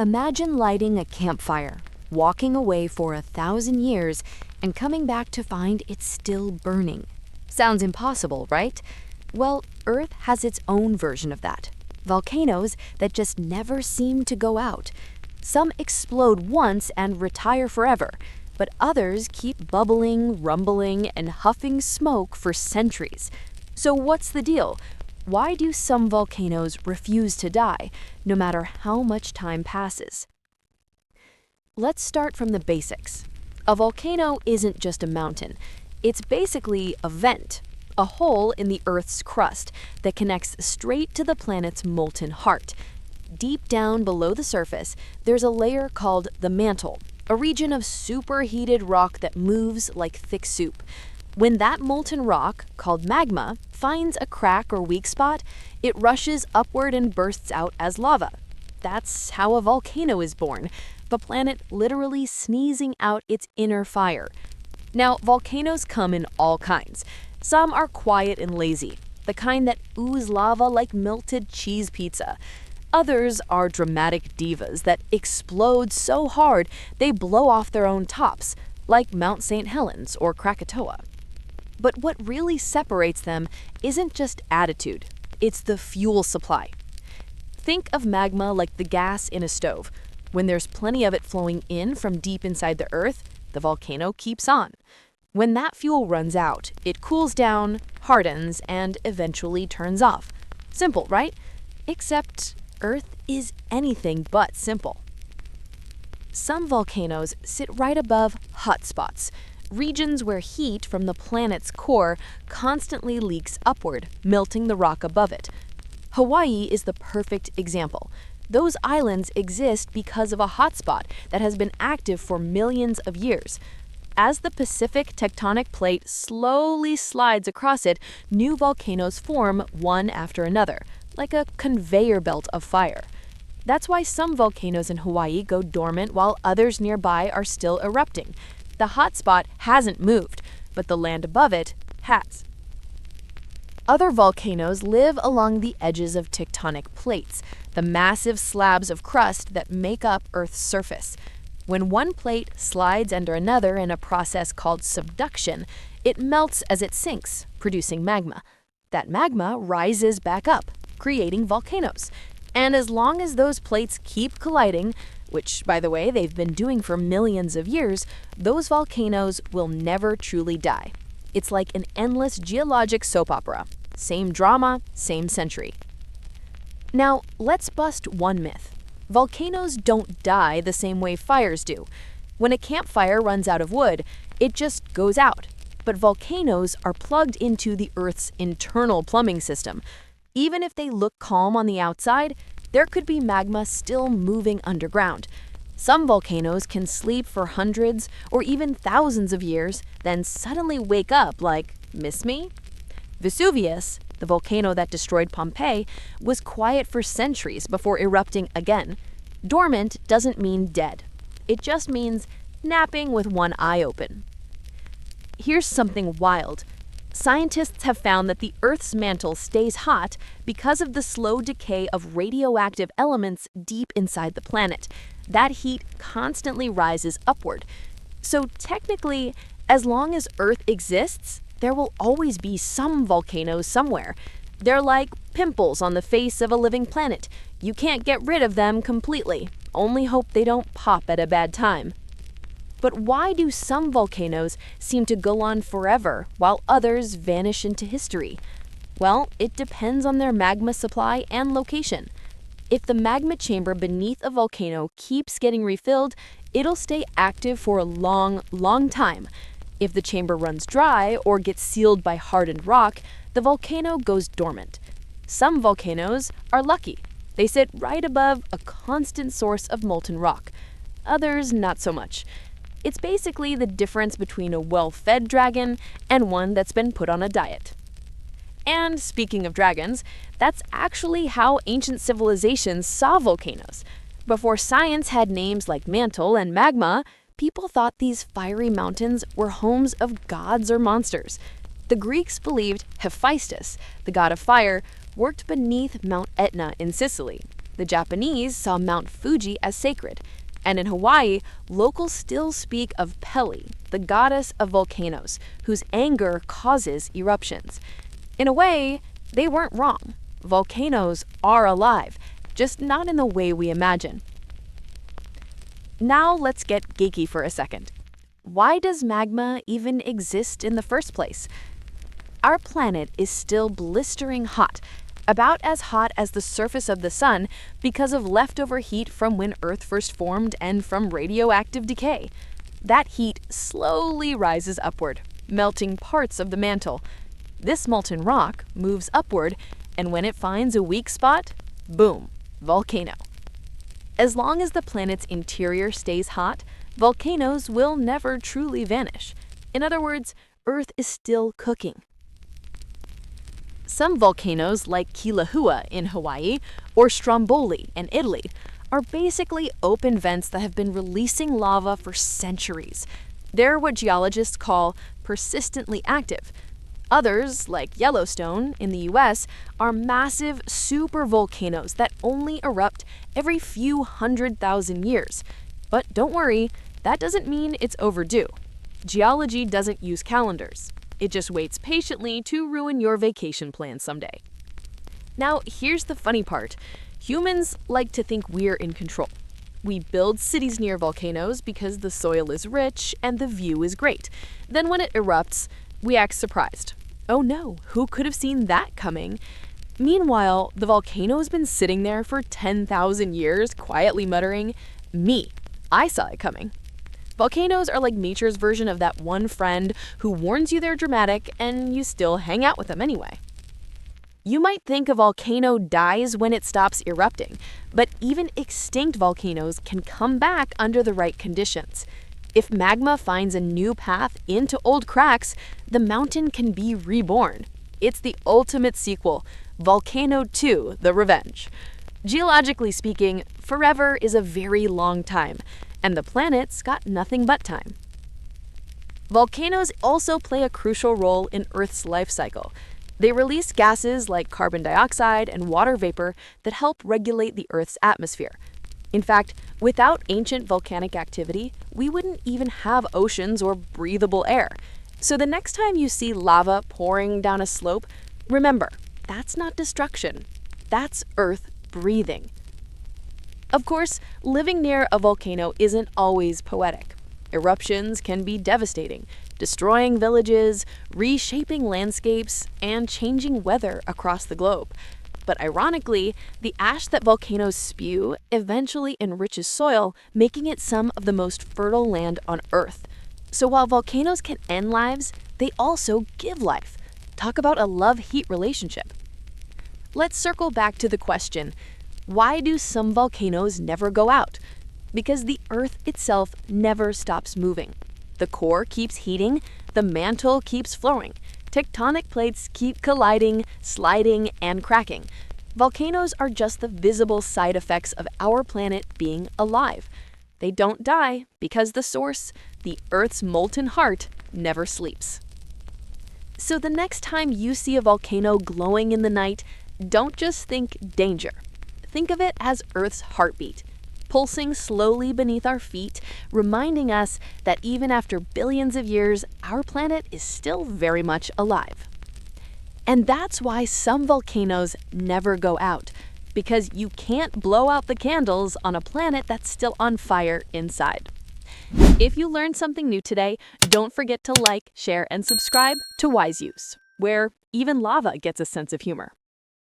Imagine lighting a campfire, walking away for 1,000 years, and coming back to find it's still burning. Sounds impossible, right? Well, Earth has its own version of that. Volcanoes that just never seem to go out. Some explode once and retire forever, but others keep bubbling, rumbling, and huffing smoke for centuries. So what's the deal? Why do some volcanoes refuse to die, no matter how much time passes? Let's start from the basics. A volcano isn't just a mountain. It's basically a vent, a hole in the Earth's crust that connects straight to the planet's molten heart. Deep down below the surface, there's a layer called the mantle, a region of superheated rock that moves like thick soup. When that molten rock, called magma, finds a crack or weak spot, it rushes upward and bursts out as lava. That's how a volcano is born, the planet literally sneezing out its inner fire. Now, volcanoes come in all kinds. Some are quiet and lazy, the kind that ooze lava like melted cheese pizza. Others are dramatic divas that explode so hard they blow off their own tops, like Mount St. Helens or Krakatoa. But what really separates them isn't just attitude, it's the fuel supply. Think of magma like the gas in a stove. When there's plenty of it flowing in from deep inside the Earth, the volcano keeps on. When that fuel runs out, it cools down, hardens, and eventually turns off. Simple, right? Except Earth is anything but simple. Some volcanoes sit right above hotspots, regions where heat from the planet's core constantly leaks upward, melting the rock above it. Hawaii is the perfect example. Those islands exist because of a hotspot that has been active for millions of years. As the Pacific tectonic plate slowly slides across it, new volcanoes form one after another, like a conveyor belt of fire. That's why some volcanoes in Hawaii go dormant while others nearby are still erupting. The hotspot hasn't moved, but the land above it has. Other volcanoes live along the edges of tectonic plates, the massive slabs of crust that make up Earth's surface. When one plate slides under another in a process called subduction, it melts as it sinks, producing magma. That magma rises back up, creating volcanoes. And as long as those plates keep colliding, which, by the way, they've been doing for millions of years, those volcanoes will never truly die. It's like an endless geologic soap opera. Same drama, same century. Now, let's bust one myth. Volcanoes don't die the same way fires do. When a campfire runs out of wood, it just goes out. But volcanoes are plugged into the Earth's internal plumbing system. Even if they look calm on the outside, there could be magma still moving underground. Some volcanoes can sleep for hundreds or even thousands of years, then suddenly wake up like, miss me? Vesuvius, the volcano that destroyed Pompeii, was quiet for centuries before erupting again. Dormant doesn't mean dead. It just means napping with one eye open. Here's something wild. Scientists have found that the Earth's mantle stays hot because of the slow decay of radioactive elements deep inside the planet. That heat constantly rises upward. So technically, as long as Earth exists, there will always be some volcanoes somewhere. They're like pimples on the face of a living planet. You can't get rid of them completely. Only hope they don't pop at a bad time. But why do some volcanoes seem to go on forever while others vanish into history? Well, it depends on their magma supply and location. If the magma chamber beneath a volcano keeps getting refilled, it'll stay active for a long, long time. If the chamber runs dry or gets sealed by hardened rock, the volcano goes dormant. Some volcanoes are lucky. They sit right above a constant source of molten rock. Others, not so much. It's basically the difference between a well-fed dragon and one that's been put on a diet. And speaking of dragons, that's actually how ancient civilizations saw volcanoes. Before science had names like mantle and magma, people thought these fiery mountains were homes of gods or monsters. The Greeks believed Hephaestus, the god of fire, worked beneath Mount Etna in Sicily. The Japanese saw Mount Fuji as sacred. And in Hawaii, locals still speak of Pele, the goddess of volcanoes, whose anger causes eruptions. In a way, they weren't wrong. Volcanoes are alive, just not in the way we imagine. Now let's get geeky for a second. Why does magma even exist in the first place? Our planet is still blistering hot, about as hot as the surface of the sun because of leftover heat from when Earth first formed and from radioactive decay. That heat slowly rises upward, melting parts of the mantle. This molten rock moves upward, and when it finds a weak spot, boom, volcano. As long as the planet's interior stays hot, volcanoes will never truly vanish. In other words, Earth is still cooking. Some volcanoes, like Kilauea in Hawaii or Stromboli in Italy, are basically open vents that have been releasing lava for centuries. They're what geologists call persistently active. Others, like Yellowstone in the US, are massive supervolcanoes that only erupt every few 100,000 years. But don't worry, that doesn't mean it's overdue. Geology doesn't use calendars. It just waits patiently to ruin your vacation plans someday. Now, here's the funny part. Humans like to think we're in control. We build cities near volcanoes because the soil is rich and the view is great. Then when it erupts, we act surprised. Oh no, who could have seen that coming? Meanwhile, the volcano has been sitting there for 10,000 years, quietly muttering, "Me, I saw it coming." Volcanoes are like nature's version of that one friend who warns you they're dramatic and you still hang out with them anyway. You might think a volcano dies when it stops erupting, but even extinct volcanoes can come back under the right conditions. If magma finds a new path into old cracks, the mountain can be reborn. It's the ultimate sequel, Volcano 2: The Revenge. Geologically speaking, forever is a very long time, and the planet's got nothing but time. Volcanoes also play a crucial role in Earth's life cycle. They release gases like carbon dioxide and water vapor that help regulate the Earth's atmosphere. In fact, without ancient volcanic activity, we wouldn't even have oceans or breathable air. So the next time you see lava pouring down a slope, remember, that's not destruction. That's Earth breathing. Of course, living near a volcano isn't always poetic. Eruptions can be devastating, destroying villages, reshaping landscapes, and changing weather across the globe. But ironically, the ash that volcanoes spew eventually enriches soil, making it some of the most fertile land on Earth. So while volcanoes can end lives, they also give life. Talk about a love-hate relationship. Let's circle back to the question, why do some volcanoes never go out? Because the Earth itself never stops moving. The core keeps heating, the mantle keeps flowing. Tectonic plates keep colliding, sliding, and cracking. Volcanoes are just the visible side effects of our planet being alive. They don't die because the source, the Earth's molten heart, never sleeps. So the next time you see a volcano glowing in the night, don't just think danger. Think of it as Earth's heartbeat, pulsing slowly beneath our feet, reminding us that even after billions of years, our planet is still very much alive. And that's why some volcanoes never go out, because you can't blow out the candles on a planet that's still on fire inside. If you learned something new today, don't forget to like, share, and subscribe to Wiseuse, where even lava gets a sense of humor.